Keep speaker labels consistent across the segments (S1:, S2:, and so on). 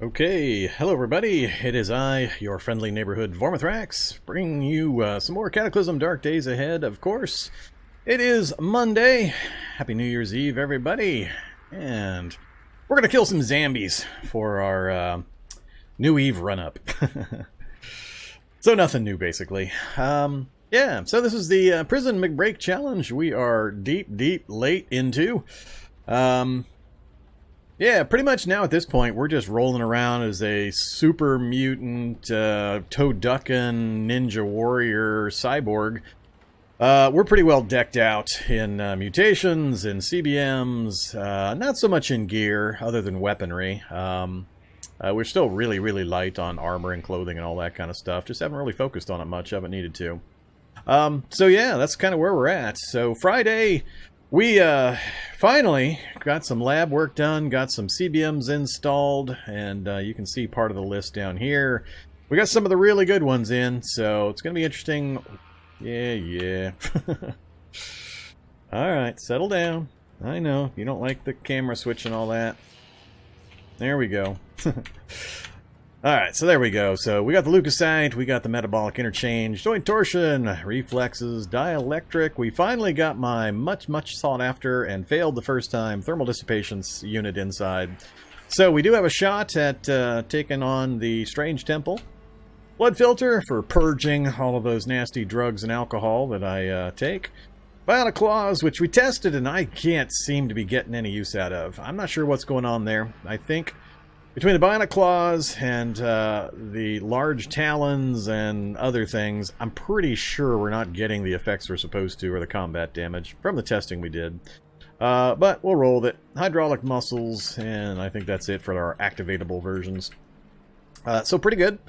S1: Okay, hello everybody, it is I, your friendly neighborhood Vormithrax, bringing you some more Cataclysm Dark Days ahead, of course. It is Monday, Happy New Year's Eve everybody, and we're gonna kill some zombies for our New Eve run-up. So nothing new basically. Yeah, so this is the Prison McBreak challenge we are deep late into. Yeah, pretty much now at this point, we're just rolling around as a super mutant, toe-ducking ninja warrior cyborg. We're pretty well decked out in mutations, in CBMs, not so much in gear, other than weaponry. We're still really light on armor and clothing and all that kind of stuff. Just haven't really focused on it much, haven't needed to. So yeah, that's kind of where we're at. So Friday, we finally got some lab work done, got some CBMs installed, and you can see part of the list down here. We got some of the really good ones in, so it's going to be interesting. Yeah. Alright, settle down. I know, you don't like the camera switch and all that. There we go. Alright, so there we go. So we got the leukocyte, we got the metabolic interchange, joint torsion, reflexes, dielectric. We finally got my much sought after and failed the first time thermal dissipation unit inside. So we do have a shot at taking on the strange temple. Blood filter for purging all of those nasty drugs and alcohol that I take. Bionic claws, which we tested and I can't seem to be getting any use out of. I'm not sure what's going on there. I think between the Bionic claws and the large talons and other things, I'm pretty sure we're not getting the effects we're supposed to or the combat damage from the testing we did. But we'll roll with it. Hydraulic muscles, and I think that's it for our activatable versions. So pretty good.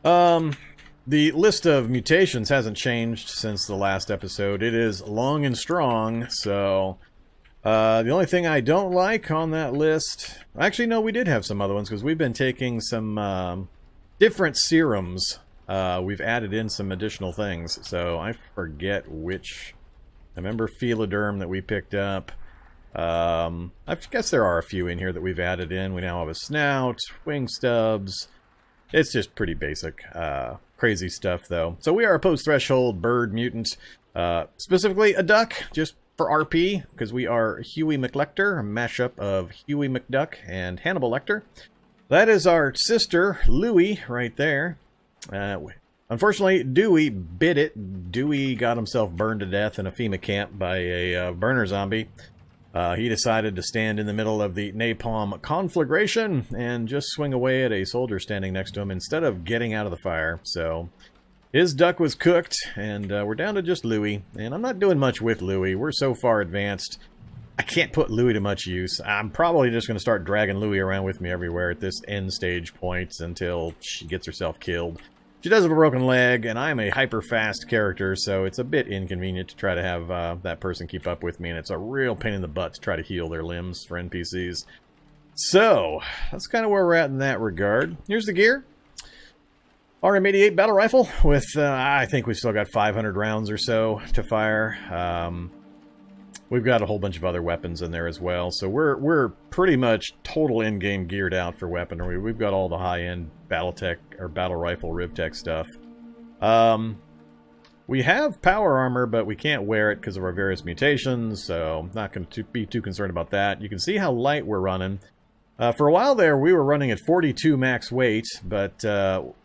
S1: The list of mutations hasn't changed since the last episode. It is long and strong, so the only thing I don't like on that list... Actually, no, we did have some other ones, because we've been taking some different serums. We've added in some additional things, so I forget which... I remember Philoderm that we picked up. I guess there are a few in here that we've added in. We now have a snout, wing stubs. It's just pretty basic, crazy stuff, though. So we are a post-threshold bird mutant, specifically a duck, just for RP, because we are Huey McLector, a mashup of Huey McDuck and Hannibal Lecter. That is our sister, Louie, right there. Unfortunately, Dewey bit it. Dewey got himself burned to death in a FEMA camp by a burner zombie. He decided to stand in the middle of the napalm conflagration and just swing away at a soldier standing next to him instead of getting out of the fire. So his duck was cooked, and we're down to just Louie. And I'm not doing much with Louie. We're so far advanced, I can't put Louie to much use. I'm probably just going to start dragging Louie around with me everywhere at this end stage point until she gets herself killed. She does have a broken leg, and I'm a hyper-fast character, so it's a bit inconvenient to try to have that person keep up with me, and it's a real pain in the butt to try to heal their limbs for NPCs. So, that's kind of where we're at in that regard. Here's the gear. RM88 battle rifle with, I think we've still got 500 rounds or so to fire. We've got a whole bunch of other weapons in there as well, so we're pretty much total in-game geared out for weaponry. We've got all the high-end BattleTech or battle rifle RivTech stuff. We have power armor, but we can't wear it because of our various mutations, so not going to be too concerned about that. You can see how light we're running. For a while there, we were running at 42 max weight, but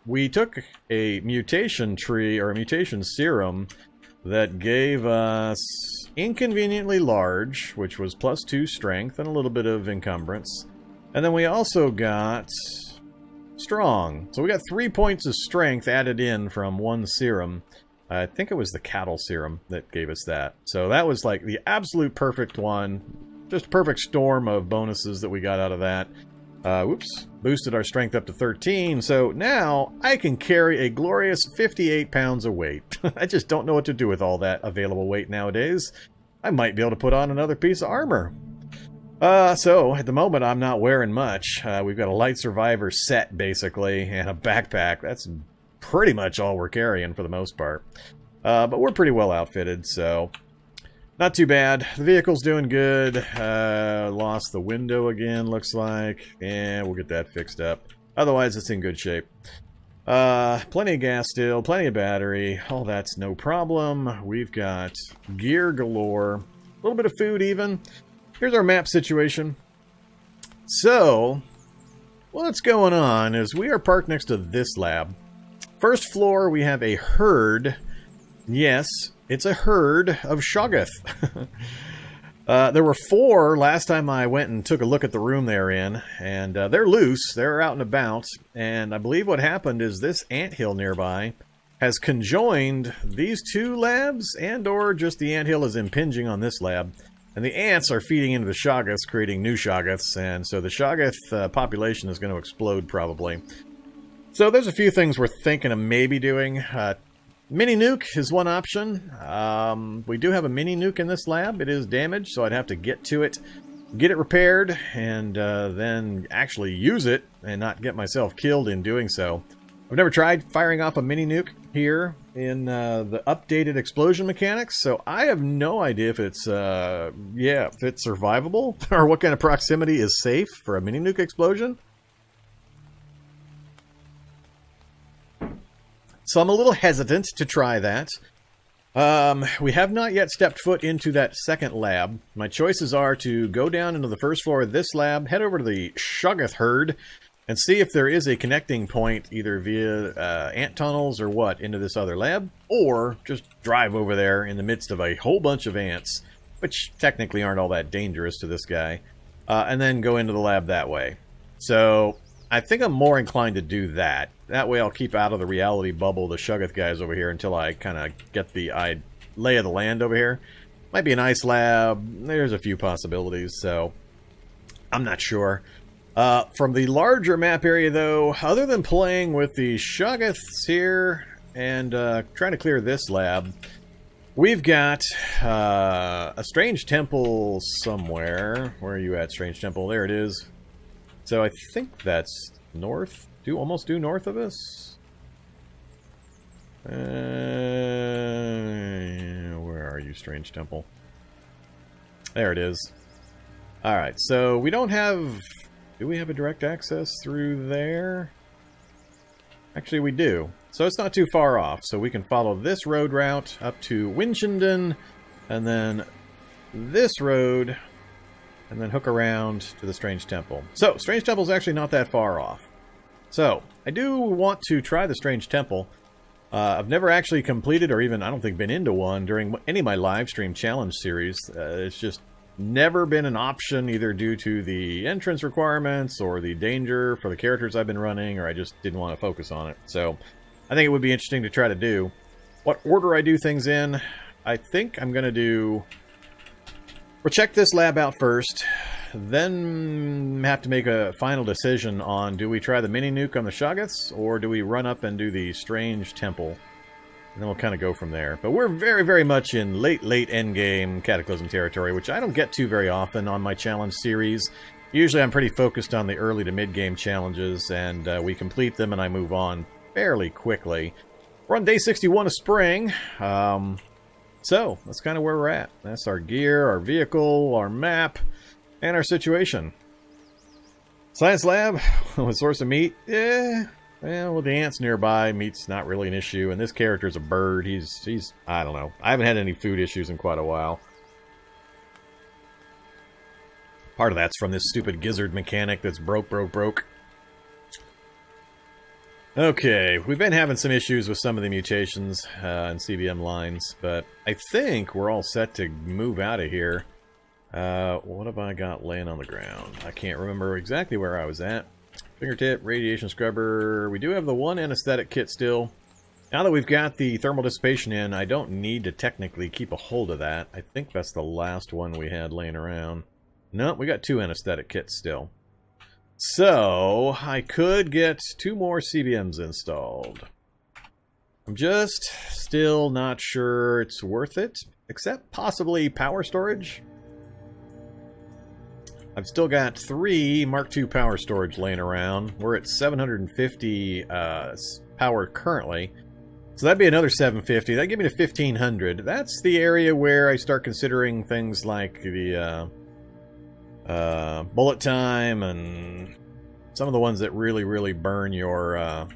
S1: we took a mutation tree or a mutation serum that gave us inconveniently large, which was +2 strength and a little bit of encumbrance. And then we also got strong. So we got 3 points of strength added in from one serum. I think it was the cattle serum that gave us that. So that was like the absolute perfect one. Just a perfect storm of bonuses that we got out of that. Whoops. Boosted our strength up to 13. So now I can carry a glorious 58 pounds of weight. I just don't know what to do with all that available weight nowadays. I might be able to put on another piece of armor. So at the moment I'm not wearing much. We've got a light survivor set basically and a backpack. That's pretty much all we're carrying for the most part. But we're pretty well outfitted, so Not too bad. The vehicle's doing good. Lost the window again, looks like. And we'll get that fixed up. Otherwise, it's in good shape. Plenty of gas still, plenty of battery. All that's no problem. We've got gear galore. A little bit of food even. Here's our map situation. So, what's going on is we are parked next to this lab. First floor, we have a herd. Yes, it's a herd of Shoggoth. There were 4 last time I went and took a look at the room they're in, and they're loose, they're out and about, and I believe what happened is this anthill nearby has conjoined these 2 labs, and or just the anthill is impinging on this lab, and the ants are feeding into the Shoggoths, creating new Shoggoths, and so the Shoggoth population is going to explode probably. So there's a few things we're thinking of maybe doing. Mini nuke is one option. We do have a mini nuke in this lab. It is damaged, so I'd have to get to it, get it repaired, and then actually use it and not get myself killed in doing so. I've never tried firing off a mini nuke here in the updated explosion mechanics, so I have no idea if it's, if it's survivable or what kind of proximity is safe for a mini nuke explosion. So I'm a little hesitant to try that. We have not yet stepped foot into that second lab. My choices are to go down into the first floor of this lab, head over to the Shoggoth herd, and see if there is a connecting point, either via ant tunnels or what, into this other lab, or just drive over there in the midst of a whole bunch of ants, which technically aren't all that dangerous to this guy, and then go into the lab that way. So I think I'm more inclined to do that. That way I'll keep out of the reality bubble of the Shoggoth guys over here until I kind of get the lay of the land over here. Might be an ice lab. There's a few possibilities, so I'm not sure. From the larger map area, though, other than playing with the Shoggoths here and trying to clear this lab, we've got a strange temple somewhere. Where are you at, strange temple? There it is. So I think that's north. Almost due north of us. Where are you, strange temple? There it is. Alright, so we don't have... Do we have a direct access through there? Actually, we do. So it's not too far off. So we can follow this road route up to Winchendon, and then this road, and then hook around to the Strange Temple. So, Strange Temple is actually not that far off. So, I do want to try the Strange Temple. I've never actually completed or even, I don't think, been into one during any of my live stream challenge series. It's just never been an option, either due to the entrance requirements or the danger for the characters I've been running, or I just didn't want to focus on it. So, I think it would be interesting to try to do. What order I do things in, I think I'm going to do... We'll check this lab out first. Then have to make a final decision on, do we try the mini nuke on the Shoggoths, or do we run up and do the Strange Temple? And then we'll kind of go from there. But we're very, very much in late endgame Cataclysm territory, which I don't get to very often on my challenge series. Usually I'm pretty focused on the early to mid-game challenges, and we complete them and I move on fairly quickly. We're on day 61 of spring. So, that's kind of where we're at. That's our gear, our vehicle, our map, and our situation. Science lab with source of meat. Yeah, well, with the ants nearby, meat's not really an issue. And this character's a bird. He's I don't know. I haven't had any food issues in quite a while. Part of that's from this stupid gizzard mechanic that's broke. Okay, we've been having some issues with some of the mutations and CBM lines, but I think we're all set to move out of here. What have I got laying on the ground? I can't remember exactly where I was at. Fingertip, radiation scrubber. We do have the one anesthetic kit still. Now that we've got the thermal dissipation in, I don't need to technically keep a hold of that. I think that's the last one we had laying around. No, we got 2 anesthetic kits still. So, I could get 2 more CBMs installed. I'm just still not sure it's worth it, except possibly power storage. I've still got 3 Mark II power storage laying around. We're at 750 power currently. So that'd be another 750. That'd give me to 1500. That's the area where I start considering things like the bullet time and some of the ones that really burn your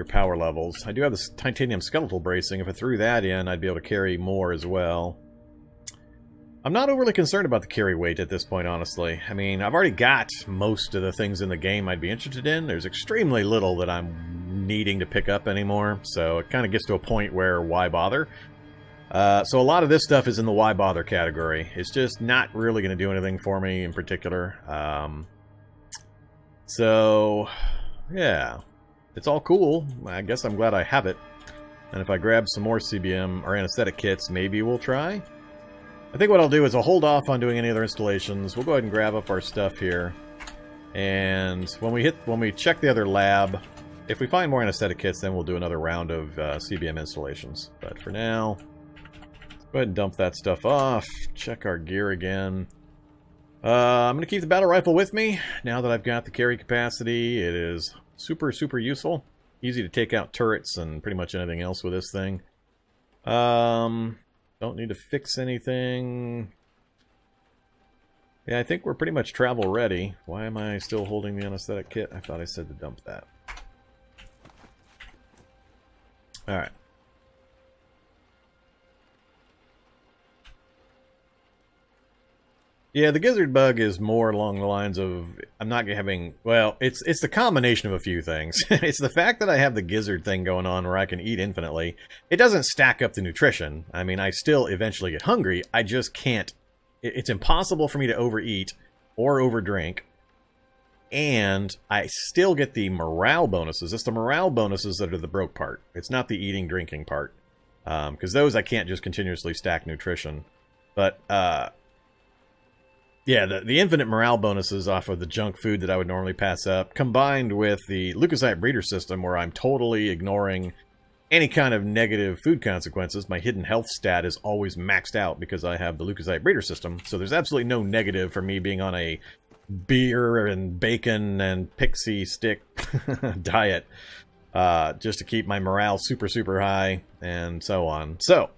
S1: power levels. I do have this titanium skeletal bracing. If I threw that in, I'd be able to carry more as well. I'm not overly concerned about the carry weight at this point, honestly. I mean, I've already got most of the things in the game I'd be interested in. There's extremely little that I'm needing to pick up anymore, so it kind of gets to a point where why bother? So a lot of this stuff is in the why bother category. It's just not really going to do anything for me in particular. So, yeah. It's all cool. I guess I'm glad I have it. And if I grab some more CBM or anesthetic kits, maybe we'll try. I think what I'll do is I'll hold off on doing any other installations. We'll go ahead and grab up our stuff here. And when we check the other lab, if we find more anesthetic kits, then we'll do another round of CBM installations. But for now, let's go ahead and dump that stuff off. Check our gear again. I'm going to keep the battle rifle with me. Now that I've got the carry capacity, it is super useful. Easy to take out turrets and pretty much anything else with this thing. Don't need to fix anything. Yeah, I think we're pretty much travel ready. Why am I still holding the anesthetic kit? I thought I said to dump that. Alright. Yeah, the gizzard bug is more along the lines of I'm not having... Well, it's the combination of a few things. It's the fact that I have the gizzard thing going on where I can eat infinitely. It doesn't stack up the nutrition. I mean, I still eventually get hungry. I just can't... It's impossible for me to overeat or overdrink. And I still get the morale bonuses. It's the morale bonuses that are the broke part. It's not the eating, drinking part. Because those I can't just continuously stack nutrition. But... yeah, the infinite morale bonuses off of the junk food that I would normally pass up, combined with the leukocyte breeder system where I'm totally ignoring any kind of negative food consequences. My hidden health stat is always maxed out because I have the leukocyte breeder system. So there's absolutely no negative for me being on a beer and bacon and pixie stick diet just to keep my morale super high and so on. So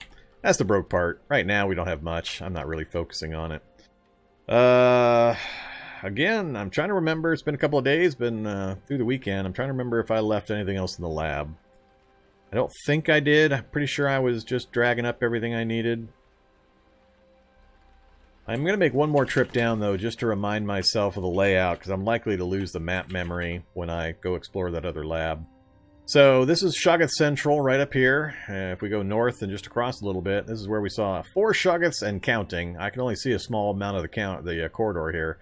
S1: that's the broke part. Right now we don't have much. I'm not really focusing on it. Again, I'm trying to remember. It's been a couple of days, been through the weekend. I'm trying to remember if I left anything else in the lab. I don't think I did. I'm pretty sure I was just dragging up everything I needed. I'm going to make one more trip down, though, just to remind myself of the layout, because I'm likely to lose the map memory when I go explore that other lab. So this is Shoggoth Central right up here. If we go north and just across a little bit, this is where we saw 4 Shoggoths and counting. I can only see a small amount of the corridor here.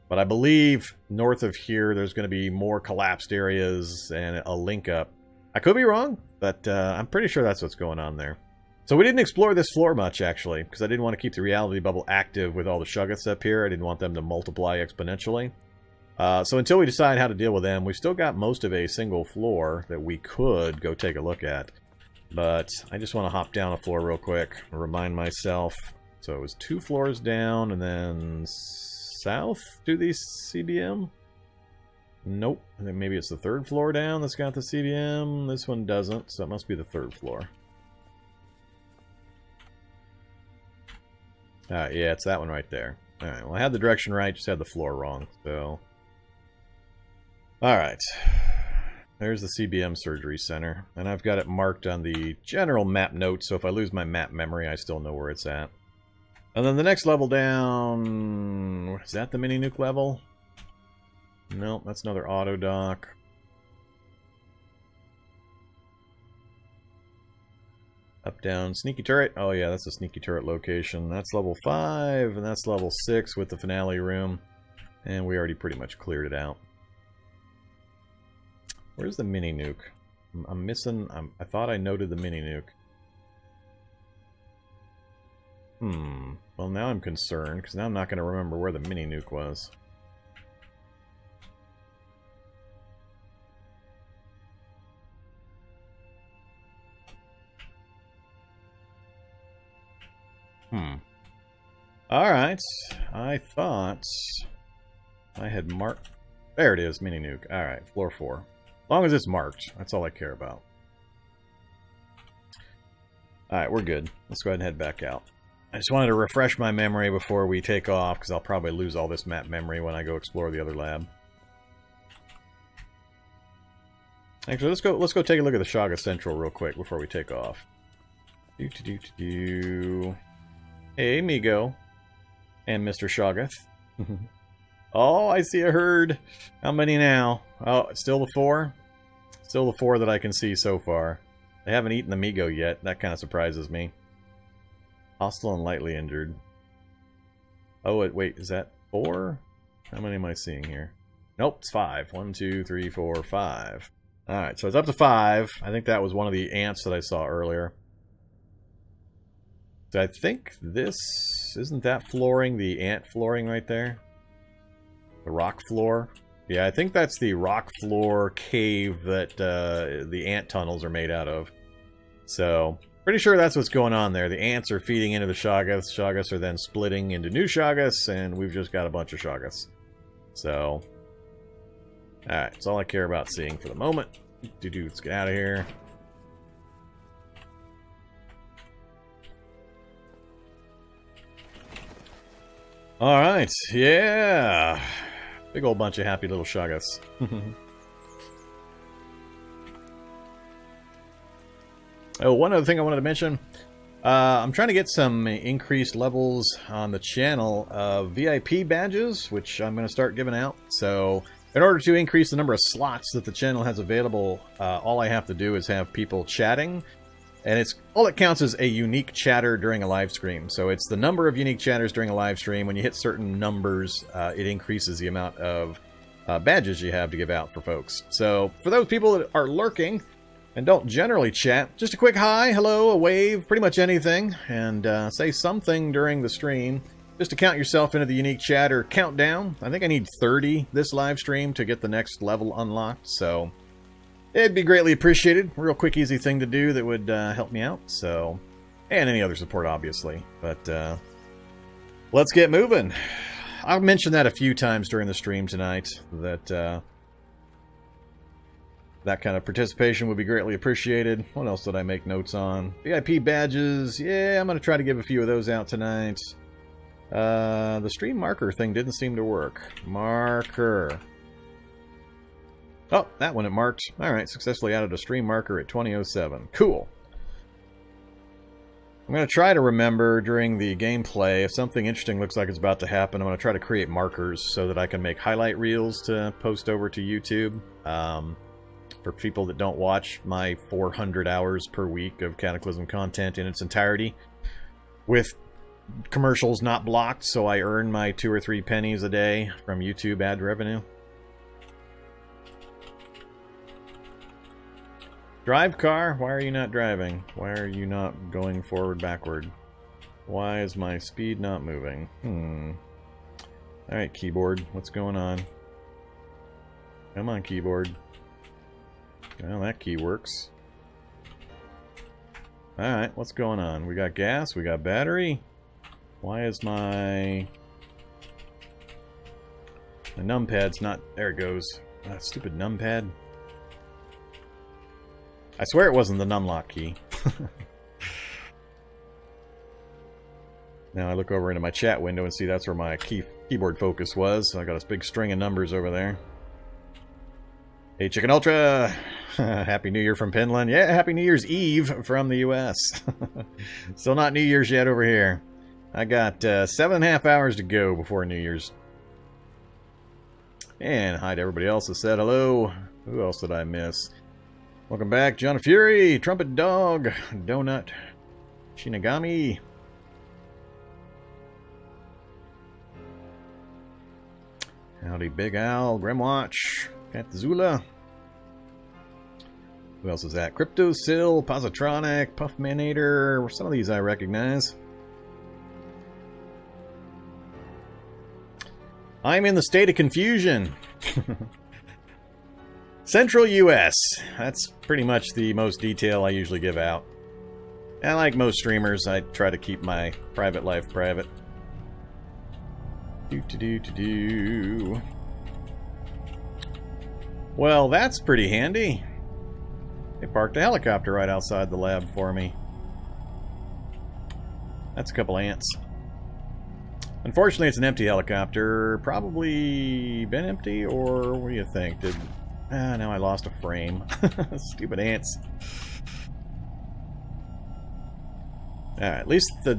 S1: But I believe north of here there's going to be more collapsed areas and a link up. I could be wrong, but I'm pretty sure that's what's going on there. So we didn't explore this floor much, actually, because I didn't want to keep the reality bubble active with all the Shoggoths up here. I didn't want them to multiply exponentially. So until we decide how to deal with them, we've still got most of a single floor that we could go take a look at. But I just want to hop down a floor real quick and remind myself. So it was 2 floors down and then south to the CBM? Nope. I think maybe it's the 3rd floor down that's got the CBM. This one doesn't, so it must be the 3rd floor. Alright, yeah, it's that one right there. Alright, well I had the direction right, just had the floor wrong, so... Alright, there's the CBM Surgery Center, and I've got it marked on the general map note, so if I lose my map memory, I still know where it's at. And then the next level down... Is that the mini-nuke level? Nope, that's another auto dock. Up, down, sneaky turret. Oh yeah, that's a sneaky turret location. That's level 5, and that's level 6 with the finale room. And we already pretty much cleared it out. Where's the mini-nuke? I'm missing... I thought I noted the mini-nuke. Well, now I'm concerned, because now I'm not going to remember where the mini-nuke was. Alright. I thought I had marked... There it is, mini-nuke. Alright, floor 4. As long as it's marked, that's all I care about. Alright, we're good. Let's go ahead and head back out. I just wanted to refresh my memory before we take off, because I'll probably lose all this map memory when I go explore the other lab. Actually, let's go take a look at the Shoggoth Central real quick before we take off. Hey, Migo. And Mr. Shoggoth. Oh, I see a herd. How many now? Oh, it's still the 4? Still the 4 that I can see so far. They haven't eaten the Migo yet. That kind of surprises me. Hostile and lightly injured. Oh, wait, is that 4? How many am I seeing here? Nope, it's 5. 1, 2, 3, 4, 5. Alright, so it's up to 5. I think that was one of the ants that I saw earlier. So I think this... Isn't that flooring the ant flooring right there? The rock floor? Yeah, I think that's the rock floor cave that the ant tunnels are made out of. So, pretty sure that's what's going on there. The ants are feeding into the Shoggoths. Shoggoths are then splitting into new Shoggoths, and we've just got a bunch of Shoggoths. So... Alright, that's all I care about seeing for the moment. Let's get out of here. Alright, yeah! Big old bunch of happy little Shoggoths. Oh, one other thing I wanted to mention. I'm trying to get some increased levels on the channel of VIP badges, which I'm going to start giving out. So... in order to increase the number of slots that the channel has available, all I have to do is have people chatting. And all it counts is a unique chatter during a live stream. So it's the number of unique chatters during a live stream. When you hit certain numbers, it increases the amount of badges you have to give out for folks. So for those people that are lurking and don't generally chat, just a quick hi, hello, a wave, pretty much anything. And say something during the stream. Just to count yourself into the unique chatter countdown. I think I need 30 this live stream to get the next level unlocked, so it'd be greatly appreciated. Real quick, easy thing to do that would help me out, so... and any other support, obviously. But, let's get moving. I've mentioned that a few times during the stream tonight, that, that kind of participation would be greatly appreciated. What else did I make notes on? VIP badges, yeah, I'm going to try to give a few of those out tonight. The stream marker thing didn't seem to work. Marker. Oh, that one it marked. Alright, successfully added a stream marker at 20:07. Cool. I'm going to try to remember during the gameplay, if something interesting looks like it's about to happen, I'm going to try to create markers so that I can make highlight reels to post over to YouTube. For people that don't watch my 400 hours per week of Cataclysm content in its entirety. With commercials not blocked, so I earn my 2 or 3 pennies a day from YouTube ad revenue. Drive car, why are you not driving? Why are you not going forward backward? Why is my speed not moving? Alright, keyboard, what's going on? Come on, keyboard. Well, that key works. Alright, what's going on? We got gas, we got battery. Why is the numpad's not... there it goes. That stupid numpad. I swear it wasn't the numlock key. Now I look over into my chat window and see that's where my keyboard focus was. So I got this big string of numbers over there. Hey, Chicken Ultra! Happy New Year from Finland. Yeah, Happy New Year's Eve from the US. Still not New Year's yet over here. I got 7.5 hours to go before New Year's. And hi to everybody else that said hello. Who else did I miss? Welcome back, John Fury, Trumpet Dog, Donut, Shinigami. Howdy, Big Al, Grimwatch, Katzula. Who else is that? Cryptosil, Positronic, Puffmanator. Some of these I recognize. I'm in the state of confusion. Central US. That's pretty much the most detail I usually give out. And like most streamers, I try to keep my private life private. Well, that's pretty handy. They parked a helicopter right outside the lab for me. That's a couple ants. Unfortunately, it's an empty helicopter. Probably been empty, or what do you think? Now I lost a frame. Stupid ants. Alright, at least the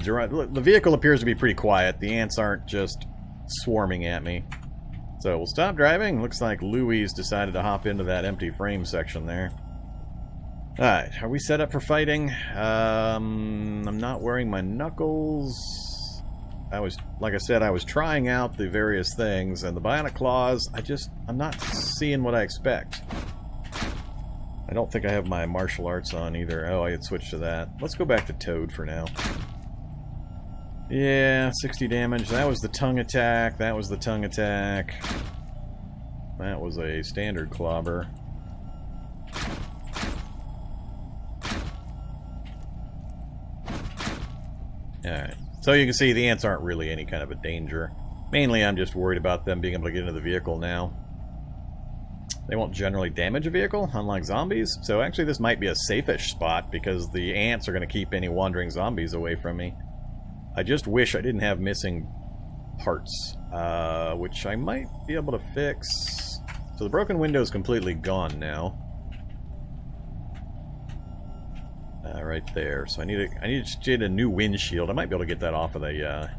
S1: vehicle appears to be pretty quiet. The ants aren't just swarming at me. So we'll stop driving. Looks like Louie's decided to hop into that empty frame section there. Alright, are we set up for fighting? I'm not wearing my knuckles. Like I said, I was trying out the various things, and the Bionic claws, I'm not seeing what I expect. I don't think I have my martial arts on either. Oh, I had switched to that. Let's go back to Toad for now. Yeah, 60 damage. That was the tongue attack. That was the tongue attack. That was a standard clobber. Alright. So you can see the ants aren't really any kind of a danger. Mainly I'm just worried about them being able to get into the vehicle now. They won't generally damage a vehicle, unlike zombies. So actually this might be a safe-ish spot because the ants are going to keep any wandering zombies away from me. I just wish I didn't have missing parts, which I might be able to fix. So the broken window is completely gone now. Right there. So I need to get a new windshield. I might be able to get that off of the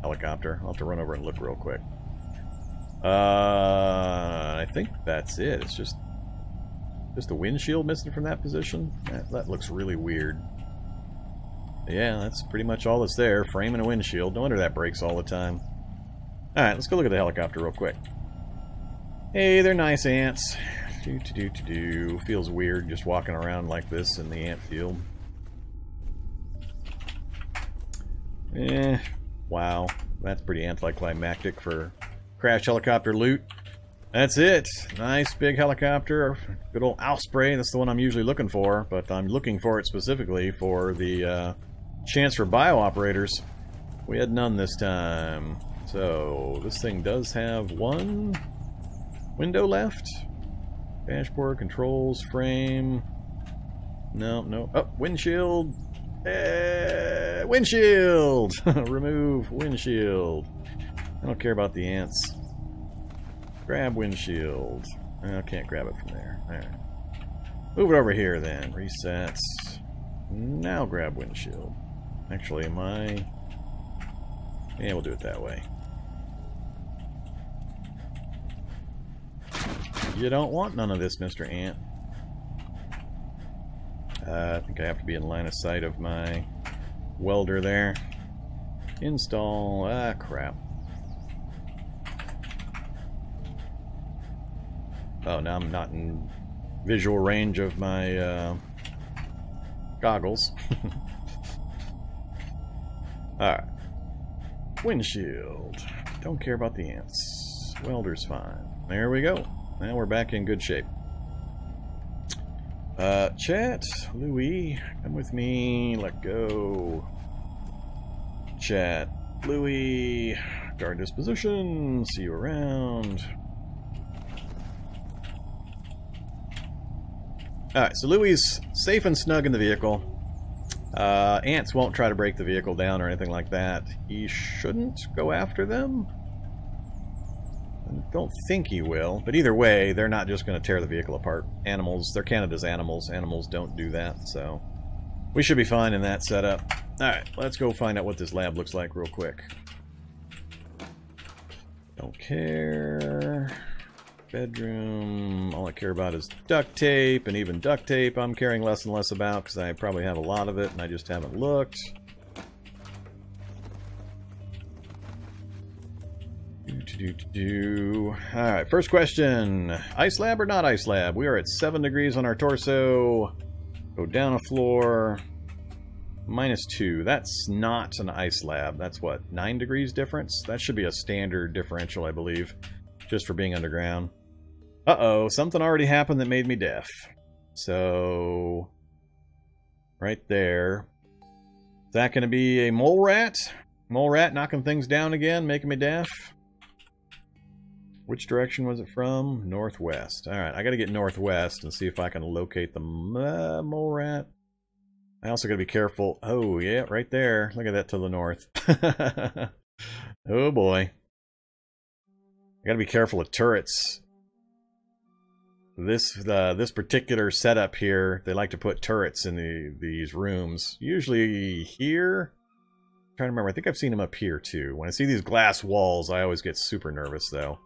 S1: helicopter. I'll have to run over and look real quick. I think that's it. It's just a windshield missing from that position. That looks really weird. Yeah, that's pretty much all that's there. Frame and a windshield. No wonder that breaks all the time. Alright, let's go look at the helicopter real quick. Hey, they're nice ants. Feels weird just walking around like this in the ant field. Wow. That's pretty anticlimactic for crash helicopter loot. That's it. Nice big helicopter. Good old Osprey. That's the one I'm usually looking for, but I'm looking for it specifically for the chance for bio operators. We had none this time. So this thing does have one window left. Dashboard, controls, frame. No. Oh, windshield. Windshield! Remove windshield. I don't care about the ants. Grab windshield. I can't grab it from there. Alright. Move it over here then. Resets. Now grab windshield. Actually, yeah, we'll do it that way. You don't want none of this, Mr. Ant. I think I have to be in line of sight of my welder there. Install. Crap. Oh, now I'm not in visual range of my goggles. Alright. Windshield. Don't care about the ants. Welder's fine. There we go. Now we're back in good shape. Chat, Louie, come with me. Let go. Chat, Louie, guard this position. See you around. Alright, so Louie's safe and snug in the vehicle. Ants won't try to break the vehicle down or anything like that. He shouldn't go after them. I don't think he will, but either way, they're not just going to tear the vehicle apart. Animals, they're Canada's animals. Animals don't do that, so we should be fine in that setup. Alright, let's go find out what this lab looks like real quick. Don't care. Bedroom. All I care about is duct tape, and even duct tape I'm caring less and less about because I probably have a lot of it and I just haven't looked. Alright, first question. Ice lab or not ice lab? We are at 7 degrees on our torso. Go down a floor. -2. That's not an ice lab. That's what, 9 degrees difference? That should be a standard differential, I believe, just for being underground. Uh-oh, something already happened that made me deaf. So, right there. Is that going to be a mole rat? Mole rat knocking things down again, making me deaf? Which direction was it from? Northwest. Alright, I gotta get northwest and see if I can locate the mole rat. I also got to be careful. Oh, yeah, right there. Look at that to the north. Oh, boy. I got to be careful of turrets. This particular setup here, they like to put turrets in these rooms. Usually here. I'm trying to remember. I think I've seen them up here, too. When I see these glass walls, I always get super nervous, though.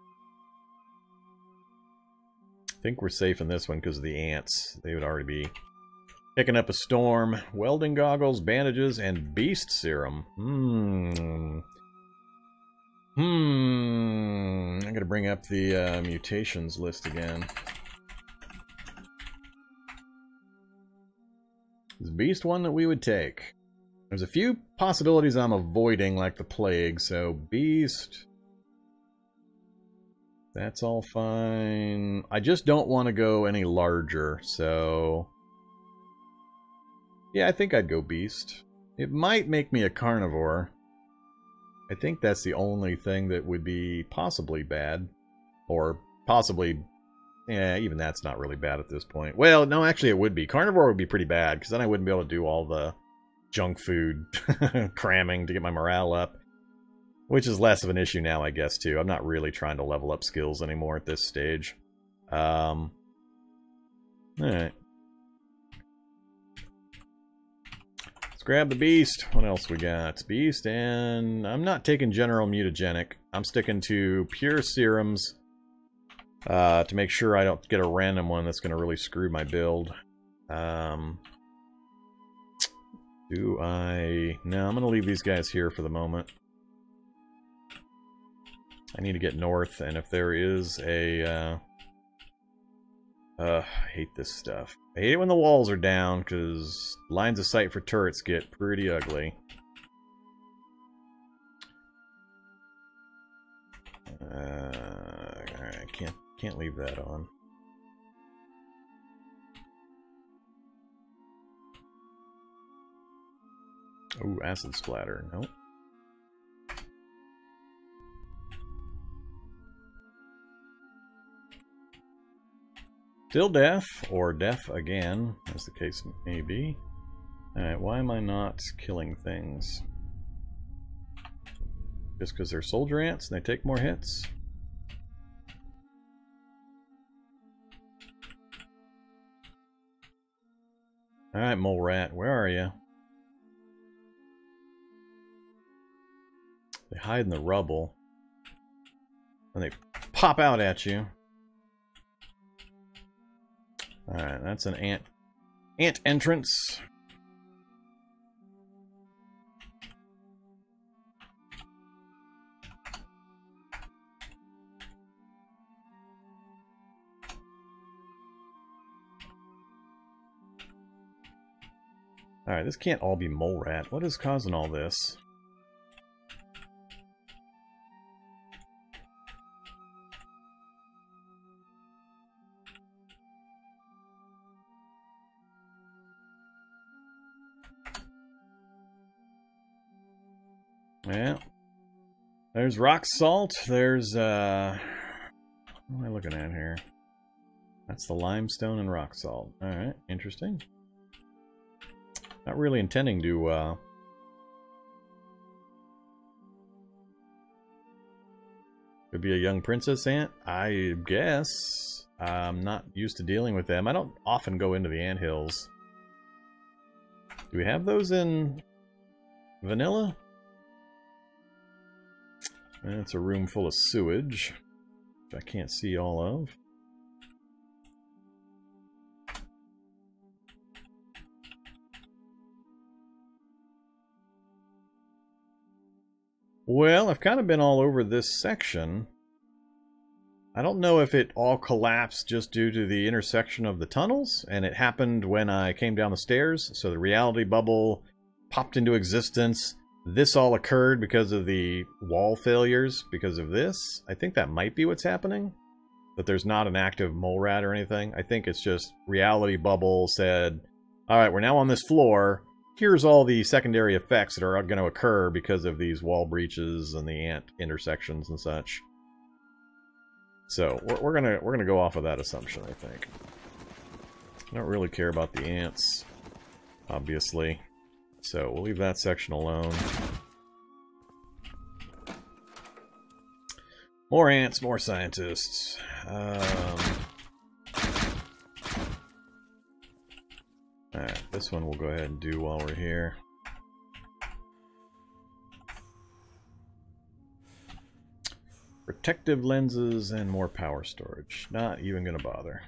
S1: I think we're safe in this one because of the ants. They would already be picking up a storm. Welding goggles, bandages, and beast serum. I'm going to bring up the mutations list again. Is beast one that we would take? There's a few possibilities I'm avoiding, like the plague, so beast... That's all fine. I just don't want to go any larger, so... Yeah, I think I'd go beast. It might make me a carnivore. I think that's the only thing that would be possibly bad. Or possibly... Yeah, even that's not really bad at this point. Well, no, actually it would be. Carnivore would be pretty bad, because then I wouldn't be able to do all the junk food cramming to get my morale up. Which is less of an issue now, I guess, too. I'm not really trying to level up skills anymore at this stage. Alright. Let's grab the beast. What else we got? Beast, and I'm not taking general mutagenic. I'm sticking to pure serums to make sure I don't get a random one that's going to really screw my build. Do I... No, I'm going to leave these guys here for the moment. I need to get north, and if there is a... I hate this stuff. I hate it when the walls are down, because lines of sight for turrets get pretty ugly. Alright, can't leave that on. Ooh, acid splatter. Nope. Still deaf, or deaf again, as the case may be. Alright, why am I not killing things? Just because they're soldier ants and they take more hits? Alright, mole rat, where are you? They hide in the rubble. And they pop out at you. Alright, that's an ant entrance. Alright, this can't all be mole rat. What is causing all this? Yeah. There's rock salt. There's, what am I looking at here? That's the limestone and rock salt. Alright, interesting. Not really intending to, could be a young princess ant, I guess. I'm not used to dealing with them. I don't often go into the anthills. Do we have those in vanilla? It's a room full of sewage, which I can't see all of. Well, I've kind of been all over this section. I don't know if it all collapsed just due to the intersection of the tunnels, and it happened when I came down the stairs, so the reality bubble popped into existence. This all occurred because of the wall failures, because of this. I think that might be what's happening. That there's not an active mole rat or anything. I think it's just reality bubble said, alright, we're now on this floor. Here's all the secondary effects that are going to occur because of these wall breaches and the ant intersections and such. So, we're gonna go off of that assumption, I think. I don't really care about the ants. obviously. So we'll leave that section alone. More ants, more scientists. Alright, this one we'll go ahead and do while we're here. Protective lenses and more power storage. Not even gonna bother.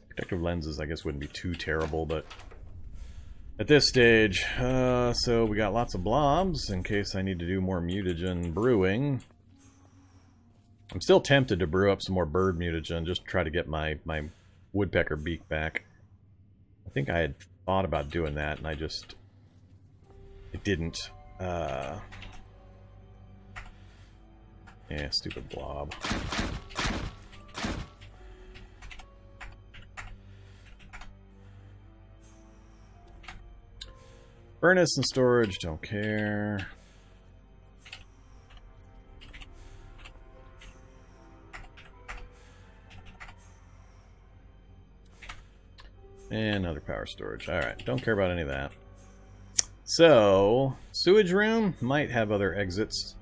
S1: Protective lenses, I guess, wouldn't be too terrible, but at this stage, so we got lots of blobs in case I need to do more mutagen brewing. I'm still tempted to brew up some more bird mutagen, just to try to get my woodpecker beak back. I think I had thought about doing that, and I didn't. Yeah, stupid blob. Furnace and storage, don't care. And another power storage. Alright, don't care about any of that. So, sewage room might have other exits.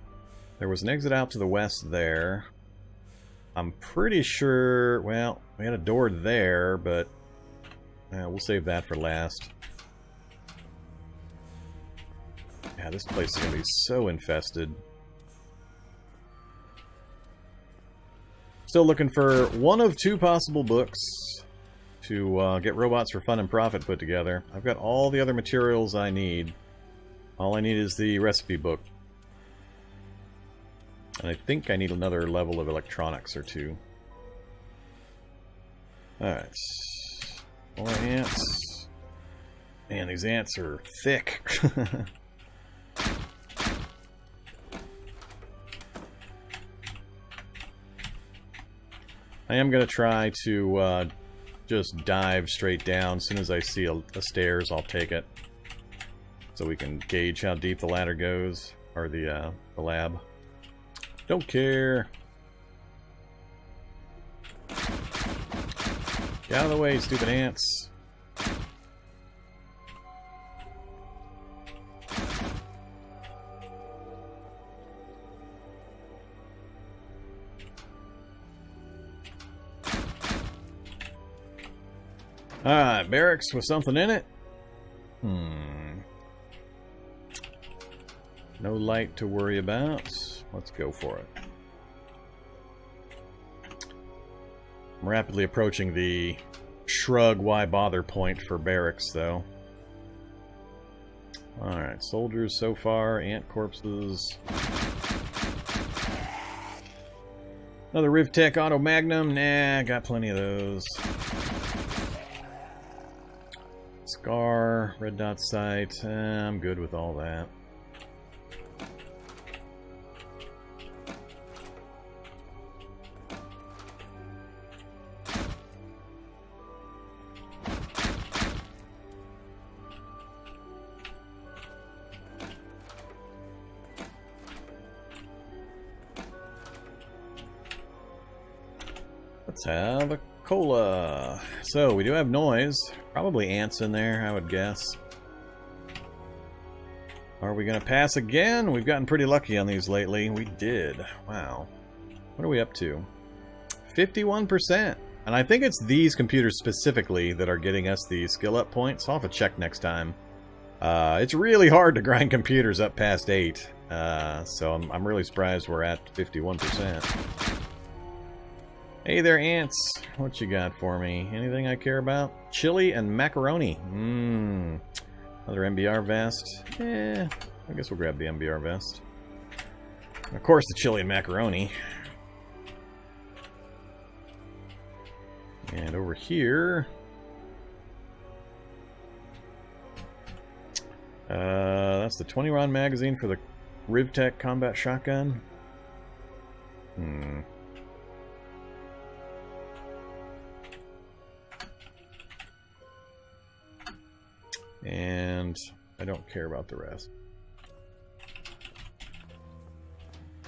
S1: There was an exit out to the west there. I'm pretty sure, well, we had a door there, but we'll save that for last. Yeah, this place is going to be so infested. Still looking for one of two possible books to get Robots for Fun and Profit put together. I've got all the other materials I need. All I need is the recipe book. And I think I need another level of electronics or two. Alright. More ants. Man, these ants are thick. I am going to try to just dive straight down. As soon as I see a stairs, I'll take it. So we can gauge how deep the ladder goes. Or the lab. Don't care. Get out of the way, stupid ants. Alright, barracks with something in it. No light to worry about. Let's go for it. I'm rapidly approaching the shrug why bother point for barracks, though. Alright, soldiers so far, ant corpses. Another Rivtech Auto Magnum. Nah, got plenty of those. Scar, red dot sight. I'm good with all that. Let's have a cola. So, we do have noise. Probably ants in there, I would guess. Are we going to pass again? We've gotten pretty lucky on these lately. We did. Wow. What are we up to? 51%. And I think it's these computers specifically that are getting us the skill up points. I'll have to check next time. It's really hard to grind computers up past 8. So I'm really surprised we're at 51%. Hey there, ants. What you got for me? Anything I care about? Chili and macaroni. Another MBR vest. I guess we'll grab the MBR vest. And of course, the chili and macaroni. And over here... that's the 20-round magazine for the Rivtech combat shotgun. And I don't care about the rest.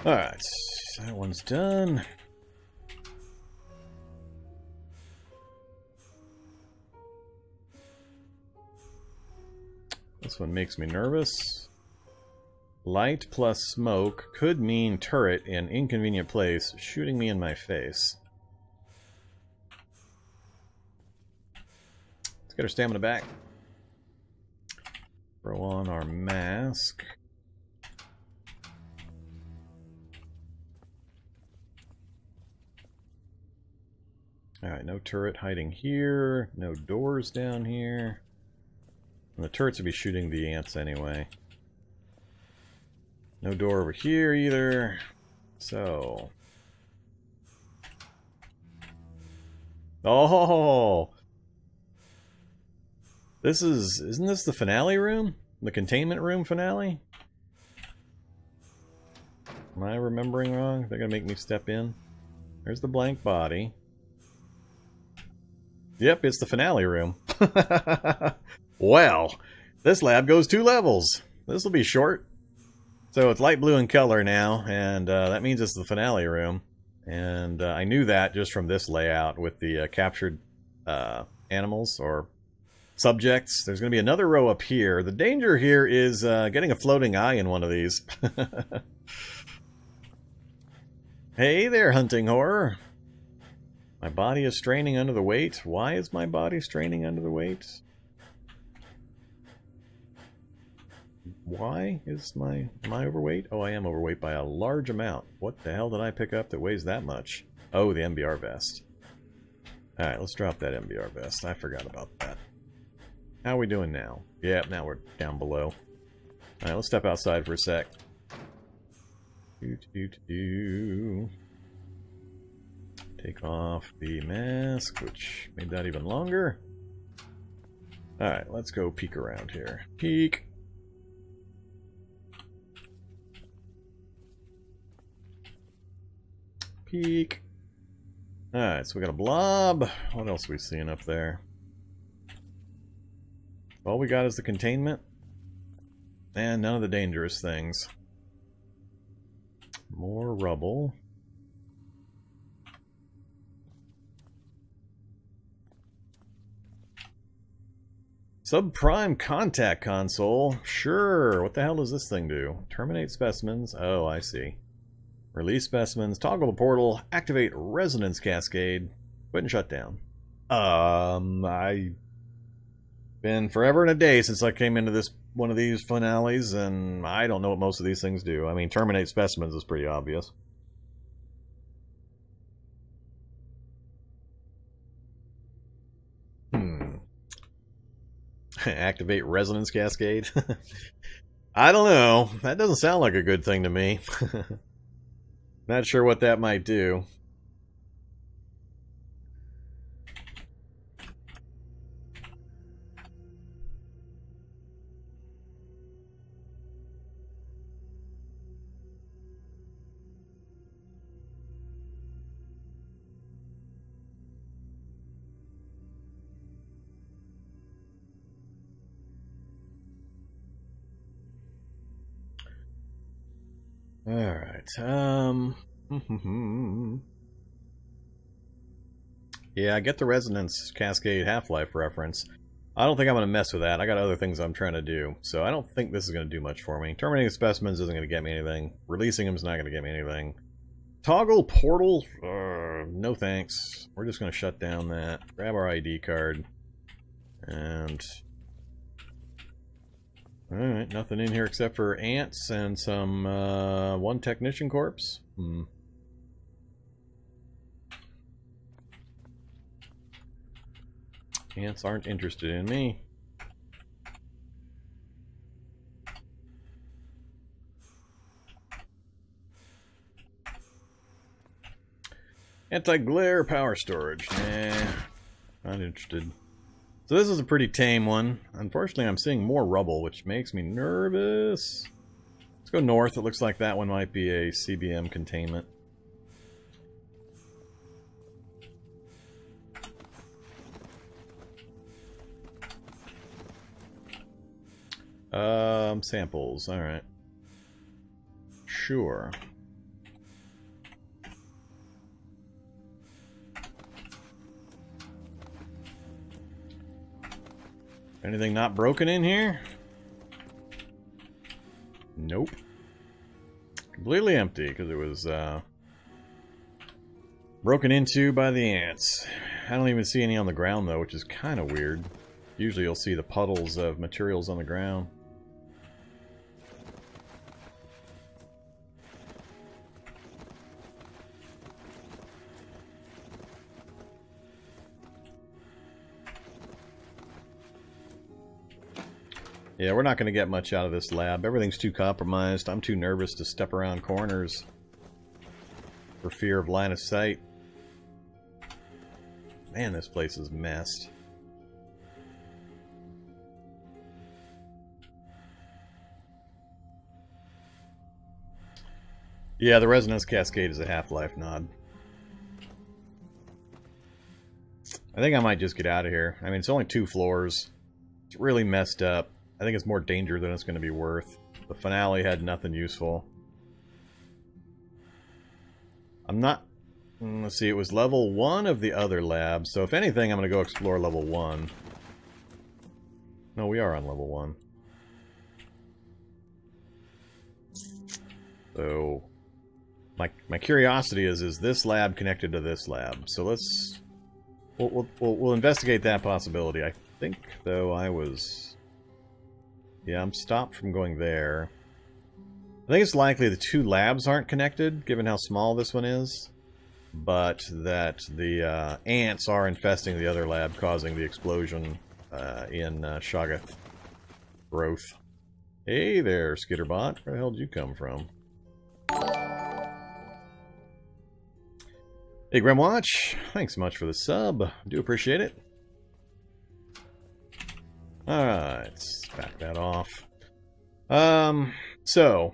S1: Alright, that one's done. This one makes me nervous. Light plus smoke could mean turret in inconvenient place, shooting me in my face. Let's get our stamina back. Throw on our mask. Alright, no turret hiding here. No doors down here. And the turrets would be shooting the ants anyway. No door over here either. So. Oh! Isn't this the finale room? The containment room finale? Am I remembering wrong? They're gonna make me step in. There's the blank body. Yep, it's the finale room. Well, this lab goes 2 levels. This will be short. So it's light blue in color now, and that means it's the finale room. And I knew that just from this layout with the captured animals or subjects. There's going to be another row up here. The danger here is getting a floating eye in one of these. Hey there, hunting horror. My body is straining under the weight. Why is my body straining under the weight? Why is am I overweight? Oh, I am overweight by a large amount. What the hell did I pick up that weighs that much? Oh, the MBR vest. Alright, let's drop that MBR vest. I forgot about that. How are we doing now? Yeah, now we're down below. Alright, let's step outside for a sec. Take off the mask, which made that even longer. Alright, let's go peek around here. Peek! Peek. Alright, so we got a blob. What else are we seeing up there? All we got is the containment. And none of the dangerous things. More rubble. Subprime contact console. Sure. What the hell does this thing do? Terminate specimens. Oh, I see. Release specimens, toggle the portal, activate resonance cascade, quit and shut down. I've been forever and a day since I came into this one of these finales, and I don't know what most of these things do. I mean, terminate specimens is pretty obvious. Activate resonance cascade? I don't know. That doesn't sound like a good thing to me. Not sure what that might do. Alright, yeah, I get the resonance cascade Half-Life reference. I don't think I'm going to mess with that. I got other things I'm trying to do, so I don't think this is going to do much for me. Terminating specimens isn't going to get me anything. Releasing them is not going to get me anything. Toggle portal? No thanks. We're just going to shut down that. Grab our ID card. And... Alright, nothing in here except for ants and some, one technician corpse. Ants aren't interested in me. Anti-glare power storage. Nah, not interested. So this is a pretty tame one. Unfortunately, I'm seeing more rubble, which makes me nervous. Let's go north. It looks like that one might be a CBM containment. Samples. Alright. Sure. Anything not broken in here? Nope. Completely empty, because it was broken into by the ants. I don't even see any on the ground, though, which is kind of weird. Usually you'll see the puddles of materials on the ground. Yeah, we're not going to get much out of this lab. Everything's too compromised. I'm too nervous to step around corners for fear of line of sight. Man, this place is messed. Yeah, the Resonance Cascade is a Half-Life nod. I think I might just get out of here. I mean, it's only 2 floors. It's really messed up. I think it's more danger than it's going to be worth. The finale had nothing useful. I'm not... Let's see, it was level 1 of the other lab, so if anything, I'm going to go explore level 1. No, we are on level 1. So, my curiosity is this lab connected to this lab? So let's... We'll investigate that possibility. I think, though, I was... Yeah, I'm stopped from going there. I think it's likely the 2 labs aren't connected, given how small this one is. But that the ants are infesting the other lab, causing the explosion in Shoggoth growth. Hey there, Skitterbot. Where the hell did you come from? Hey, Grimwatch. Thanks so much for the sub. Do appreciate it. Alright, let's back that off. So,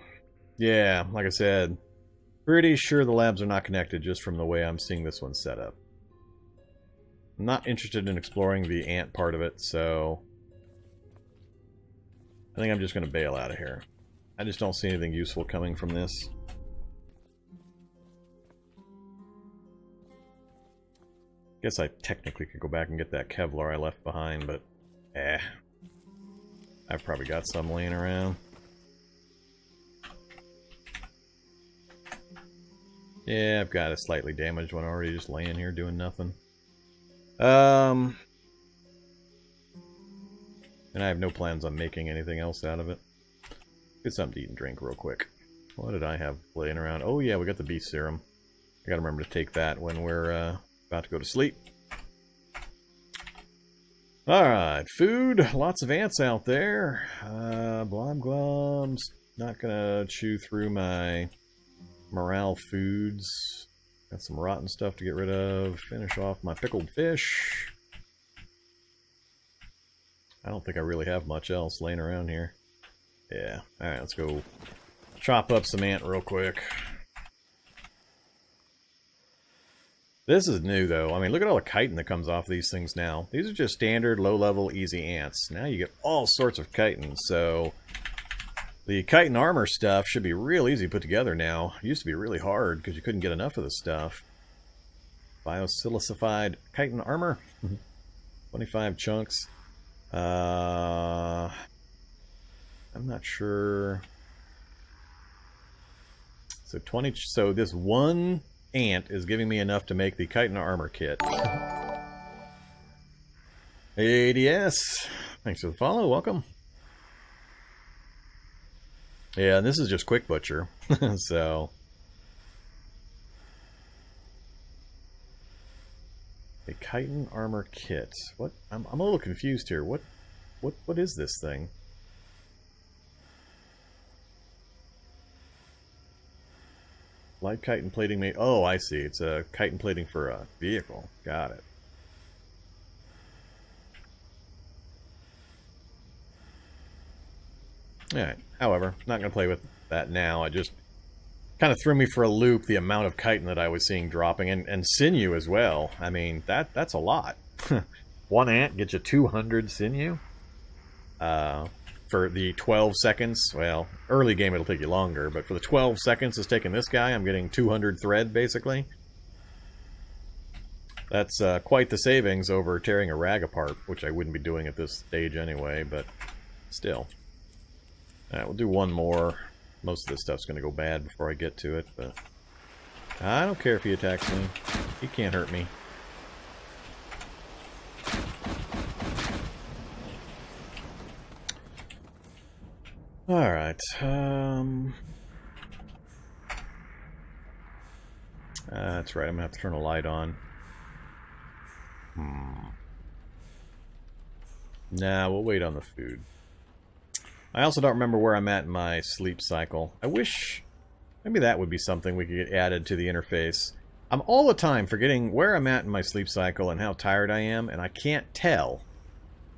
S1: yeah, like I said, pretty sure the labs are not connected just from the way I'm seeing this one set up. I'm not interested in exploring the ant part of it, so I think I'm just going to bail out of here. I just don't see anything useful coming from this. Guess I technically could go back and get that Kevlar I left behind, but I've probably got some laying around. Yeah, I've got a slightly damaged one already just laying here doing nothing. And I have no plans on making anything else out of it. Get something to eat and drink real quick. What did I have laying around? Oh yeah, we got the beast serum. I gotta remember to take that when we're about to go to sleep. Alright, food. Lots of ants out there. Blob globs. Not gonna chew through my morale foods. Got some rotten stuff to get rid of. Finish off my pickled fish. I don't think I really have much else laying around here. Yeah. Alright, let's go chop up some ant real quick. This is new, though. I mean, look at all the chitin that comes off these things now. These are just standard, low-level, easy ants. Now you get all sorts of chitin, so the chitin armor stuff should be real easy to put together now. It used to be really hard because you couldn't get enough of this stuff. Biosilicified chitin armor. 25 chunks. I'm not sure. So 20. So this one ant is giving me enough to make the chitin armor kit. ADS, thanks for the follow. Welcome. Yeah, and this is just Quick Butcher. So a chitin armor kit. What? I'm a little confused here. What is this thing? Light chitin plating made. Oh, I see. It's a chitin plating for a vehicle. Got it. Alright. However, not going to play with that now. I just kind of threw me for a loop the amount of chitin that I was seeing dropping. And sinew as well. I mean, that's a lot. One ant gets you 200 sinew. For the 12 seconds, well, early game it'll take you longer, but for the 12 seconds it's taking this guy, I'm getting 200 thread, basically. That's quite the savings over tearing a rag apart, which I wouldn't be doing at this stage anyway, but still. Alright, we'll do one more. most of this stuff's going to go bad before I get to it, but I don't care if he attacks me. He can't hurt me. Alright, that's right, I'm gonna have to turn a light on. Nah, we'll wait on the food. I also don't remember where I'm at in my sleep cycle. I wish maybe that would be something we could get added to the interface. I'm all the time forgetting where I'm at in my sleep cycle and how tired I am, and I can't tell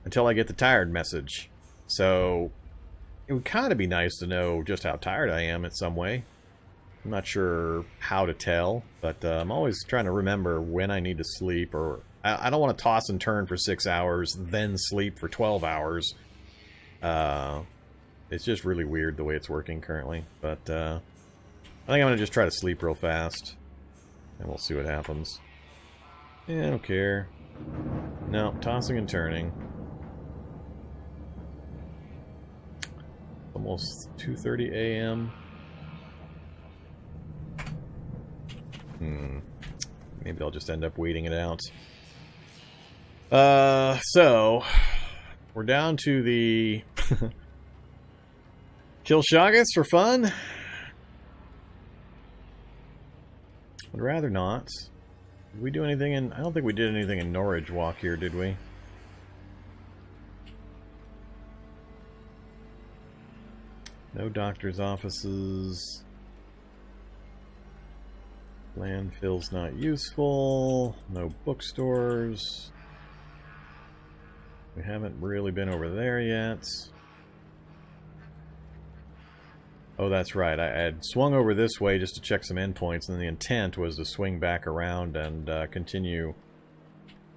S1: until I get the tired message. So it would kind of be nice to know just how tired I am in some way. I'm not sure how to tell, but I'm always trying to remember when I need to sleep, or I don't want to toss and turn for 6 hours, then sleep for 12 hours. It's just really weird the way it's working currently, but I think I'm going to just try to sleep real fast, and we'll see what happens. Yeah, I don't care. No, tossing and turning. Almost 2:30 a.m. Maybe I'll just end up waiting it out. So we're down to the kill Shoggoths for fun. Would rather not. Did we do anything in... I don't think we did anything in Norwich Walk here, did we? No doctor's offices. Landfill's not useful. No bookstores. We haven't really been over there yet. Oh, that's right. I had swung over this way just to check some endpoints, and the intent was to swing back around and continue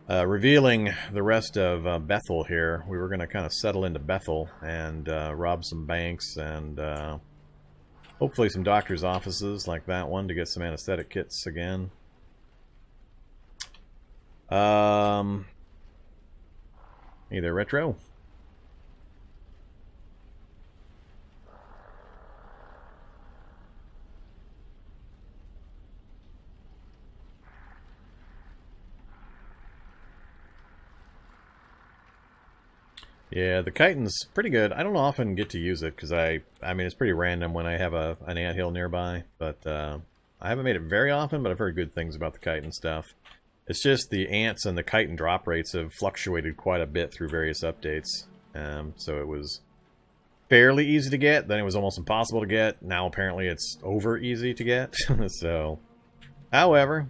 S1: revealing the rest of Bethel here. We were going to kind of settle into Bethel and rob some banks and hopefully some doctor's offices like that one to get some anesthetic kits again. Hey there, Retro. Yeah, the chitin's pretty good. I don't often get to use it because I mean, it's pretty random when I have an anthill nearby, but I haven't made it very often, but I've heard good things about the chitin stuff. It's just the ants and the chitin drop rates have fluctuated quite a bit through various updates. So it was fairly easy to get, then it was almost impossible to get. Now apparently it's over easy to get. So, however...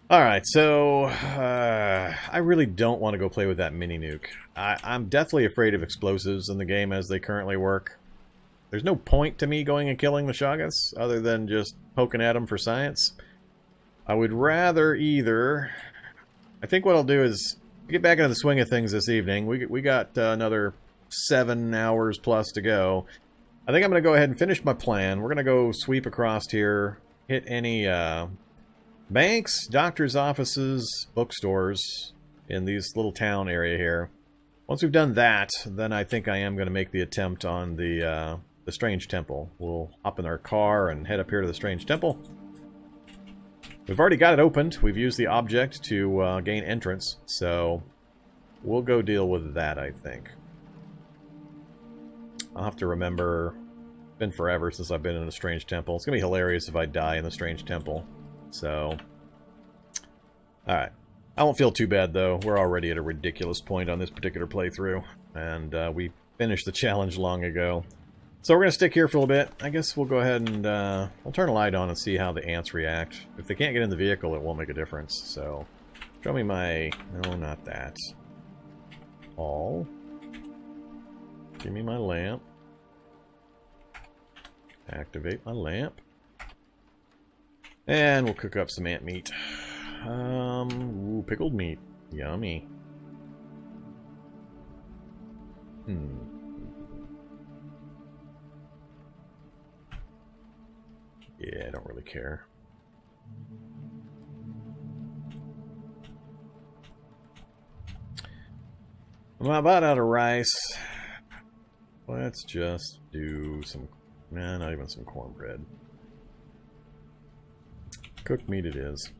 S1: Alright, so I really don't want to go play with that mini nuke. I'm deathly afraid of explosives in the game as they currently work. There's no point to me going and killing the Shoggoths other than just poking at them for science. I would rather either... I think what I'll do is get back into the swing of things this evening. We got another 7 hours plus to go. I think I'm going to go ahead and finish my plan. We're going to go sweep across here, hit any... banks, doctor's offices, bookstores in this little town area here. Once we've done that, then I think I am going to make the attempt on the Strange Temple. We'll hop in our car and head up here to the Strange Temple. We've already got it opened. We've used the object to gain entrance, so we'll go deal with that, I think. I'll have to remember... It's been forever since I've been in a Strange Temple. It's going to be hilarious if I die in the Strange Temple. So, alright. I won't feel too bad, though. We're already at a ridiculous point on this particular playthrough, and we finished the challenge long ago. So we're going to stick here for a little bit. I guess we'll go ahead and we'll turn a light on and see how the ants react. If they can't get in the vehicle, it won't make a difference. So, show me my... No, not that. All. Give me my lamp. Activate my lamp. And we'll cook up some ant meat. Ooh, pickled meat. Yummy. Yeah, I don't really care. I'm about out of rice. Let's just do some Nah, not even some cornbread. Cooked meat it is.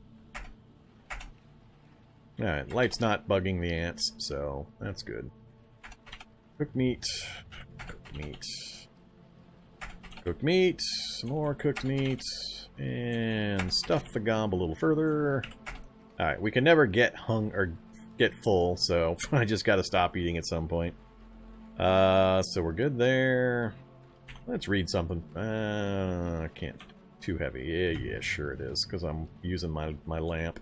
S1: Alright, light's not bugging the ants, so that's good. Cooked meat. Cooked meat. Cooked meat. Some more cooked meat. And stuff the gob a little further. Alright, we can never get get full, so I just gotta stop eating at some point. So we're good there. Let's read something. I can't. Too heavy. Yeah, sure it is, because I'm using my lamp.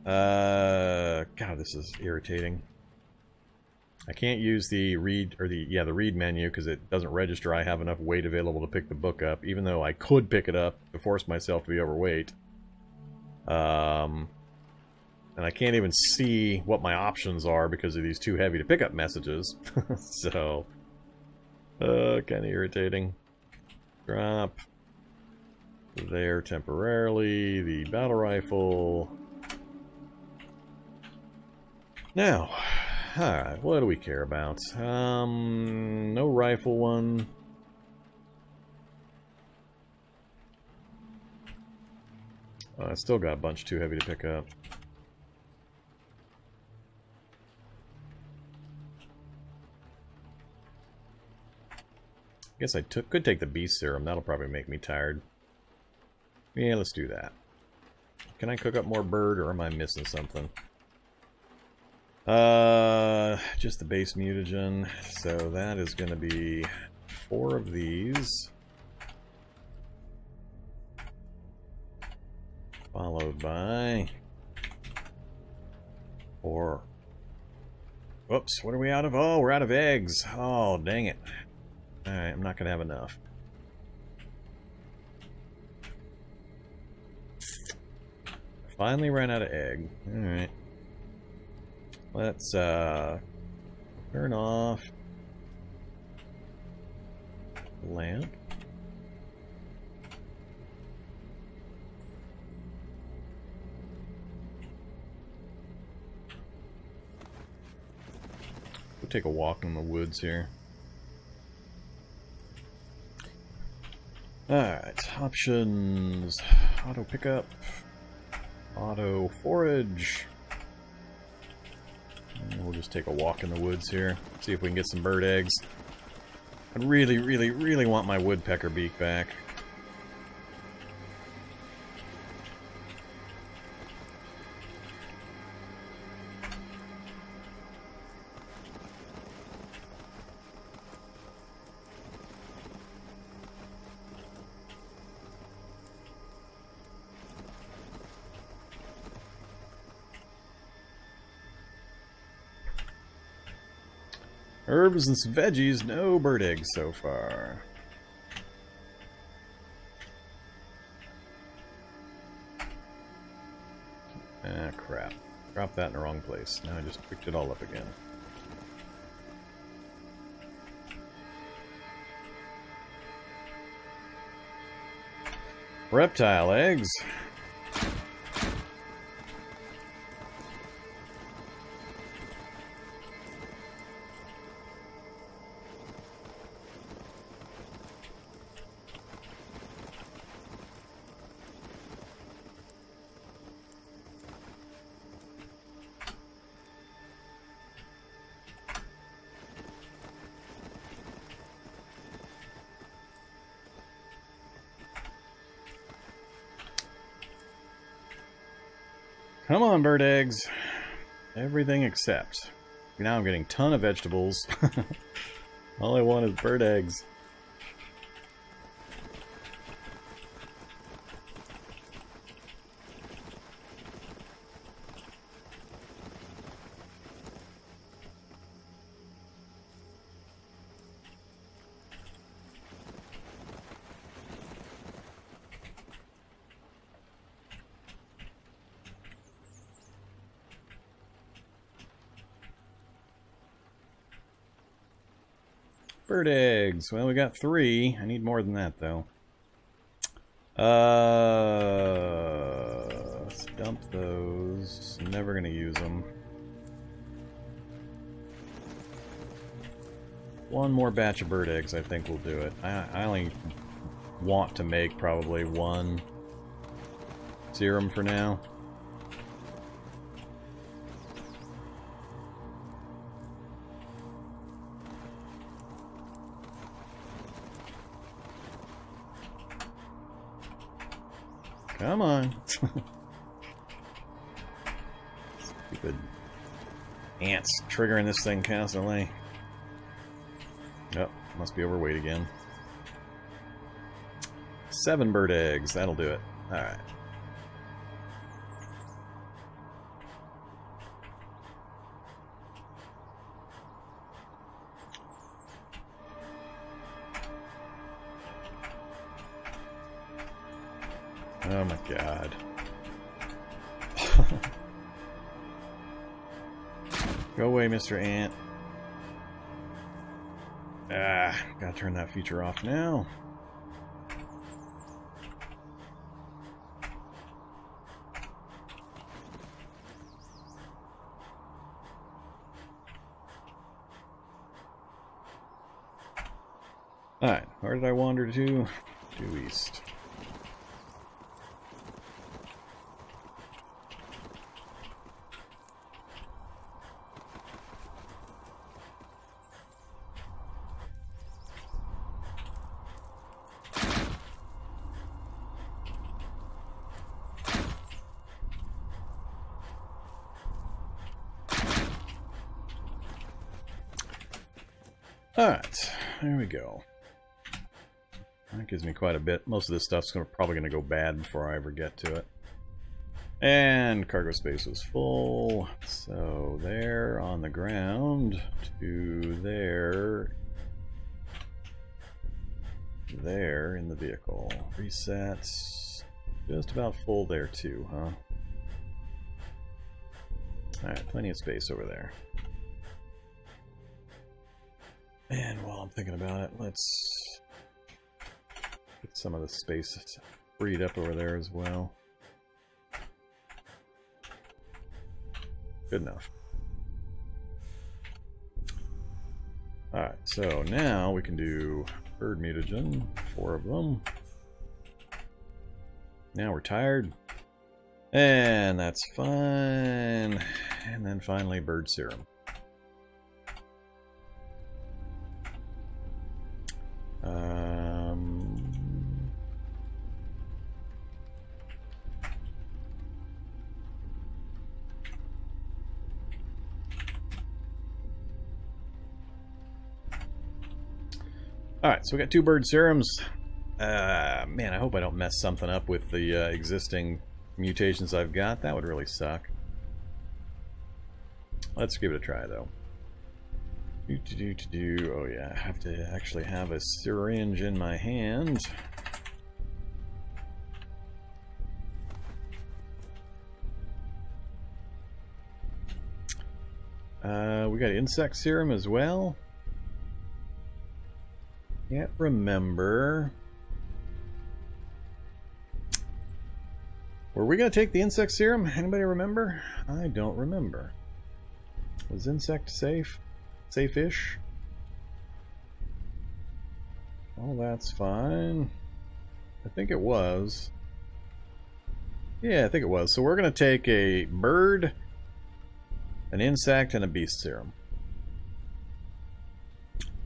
S1: God, this is irritating. I can't use the read, or the read menu, because it doesn't register I have enough weight available to pick the book up, even though I could pick it up to force myself to be overweight. And I can't even see what my options are because of these too heavy to pick up messages. So, kind of irritating. Drop there temporarily, the battle rifle. Now, alright, what do we care about? No rifle one. I still got a bunch too heavy to pick up. I guess I could take the beast serum. That'll probably make me tired. Yeah, let's do that. Can I cook up more bird, or am I missing something? Just the base mutagen. So that is going to be 4 of these. Followed by 4. Whoops, what are we out of? Oh, we're out of eggs. Oh, dang it. Alright, I'm not going to have enough. Finally ran out of egg. Alright. Let's, turn off lamp. We'll take a walk in the woods here. Alright, options. Auto pickup. Auto forage. And we'll just take a walk in the woods here. See if we can get some bird eggs. I really, really, really want my woodpecker beak back. Herbs and some veggies, no bird eggs so far. Ah, crap. Dropped that in the wrong place. Now I just picked it all up again. Reptile eggs. Come on, bird eggs. Everything except. Now I'm getting a ton of vegetables. All I want is bird eggs. Bird eggs. Well, we got 3. I need more than that, though. Let's dump those. Never gonna use them. One more batch of bird eggs, I think will do it. I only want to make probably one serum for now. Come on. Stupid ants triggering this thing constantly. Oh, must be overweight again. 7 bird eggs, that'll do it. Alright. Oh my god. Go away, Mr. Ant. Ah, gotta turn that feature off now. Alright, where did I wander to? Due east. Alright, there we go. That gives me quite a bit. Most of this stuff's probably going to go bad before I ever get to it. And cargo space was full. So there on the ground to there. There in the vehicle. Resets. Just about full there too, huh? Alright, plenty of space over there. And while I'm thinking about it, let's get some of the space freed up over there as well. Good enough. Alright, so now we can do bird mutagen, 4 of them. Now we're tired. And that's fine. And then finally bird serum. Alright, so we got 2 bird serums. Man, I hope I don't mess something up with the existing mutations I've got. That would really suck. Let's give it a try, though. Oh yeah, I have to actually have a syringe in my hand. We got insect serum as well. Can't remember. Were we going to take the insect serum? Anybody remember? I don't remember. Was insect safe? Safe-ish? Well, that's fine. I think it was. Yeah, I think it was. So we're going to take a bird, an insect, and a beast serum.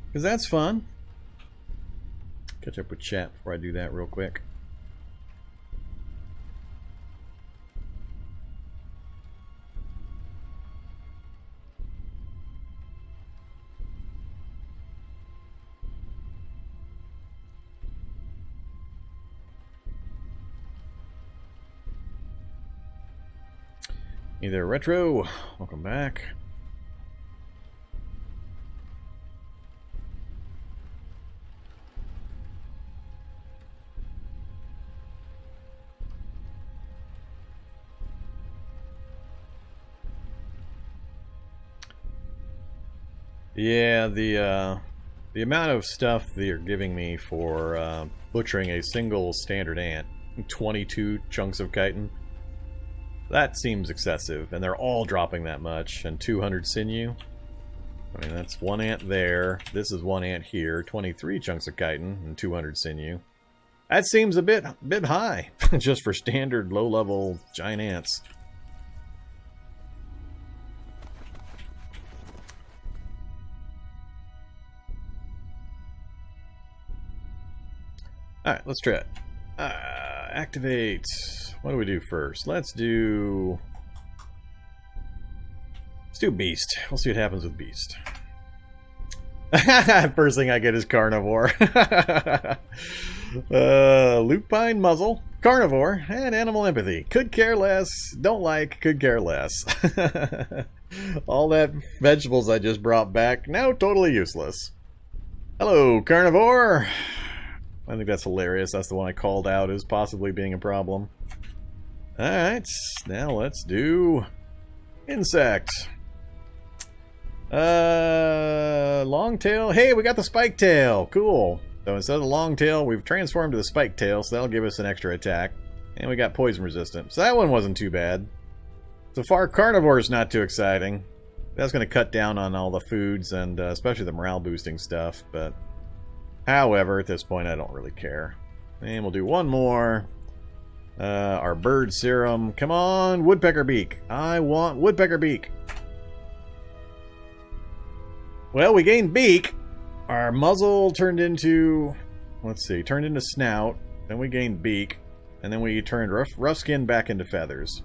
S1: Because that's fun. Catch up with chat before I do that real quick. Hey there, Retro. Welcome back. Yeah, the amount of stuff they're giving me for butchering a single standard ant, 22 chunks of chitin, that seems excessive, and they're all dropping that much, and 200 sinew. I mean, that's 1 ant there. This is 1 ant here. 23 chunks of chitin and 200 sinew. That seems a bit high, just for standard low-level giant ants. Alright, let's try it. Activate. What do we do first? Let's do Beast. We'll see what happens with Beast. First thing I get is Carnivore. Lupine Muzzle, Carnivore, and Animal Empathy. Could care less, don't like, could care less. All that vegetables I just brought back, now totally useless. Hello, Carnivore. I think that's hilarious. That's the one I called out as possibly being a problem. Alright, now let's do Insect. Long tail. Hey, we got the spike tail. Cool. So instead of the long tail, we've transformed to the spike tail, so that'll give us an extra attack. And we got poison resistant. So that one wasn't too bad. So far, Carnivore is not too exciting. That's going to cut down on all the foods and especially the morale boosting stuff. But however, at this point, I don't really care. And we'll do one more. Our bird serum. Come on, Woodpecker Beak. I want Woodpecker Beak. Well, we gained beak. Our muzzle turned into, let's see, turned into snout. Then we gained beak. And then we turned rough skin back into feathers.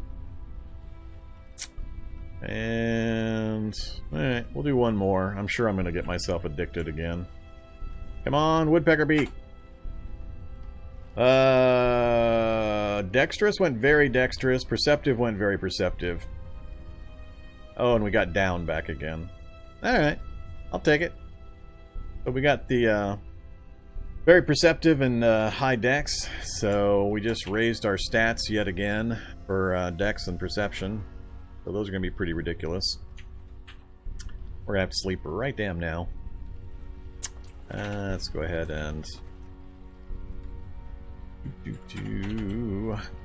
S1: And, alright, we'll do one more. I'm sure I'm going to get myself addicted again. Come on, Woodpecker Beak. Dexterous went very dexterous. Perceptive went very perceptive. Oh, and we got down back again. Alright. I'll take it. But we got the very perceptive and high dex, so we just raised our stats yet again for dex and perception. So those are going to be pretty ridiculous. We're going to have to sleep right damn now. Let's go ahead and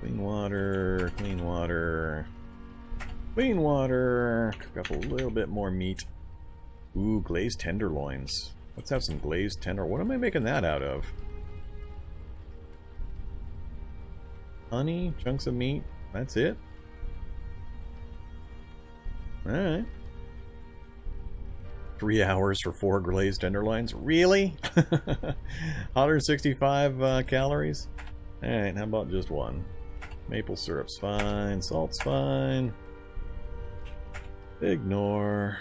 S1: clean water, clean water, clean water. Cook up a little bit more meat. Ooh, glazed tenderloins. Let's have some glazed tender. What am I making that out of? Honey, chunks of meat. That's it. Alright. 3 hours for 4 glazed tenderloins? Really? 165 calories? Alright, how about just one? Maple syrup's fine. Salt's fine. Ignore.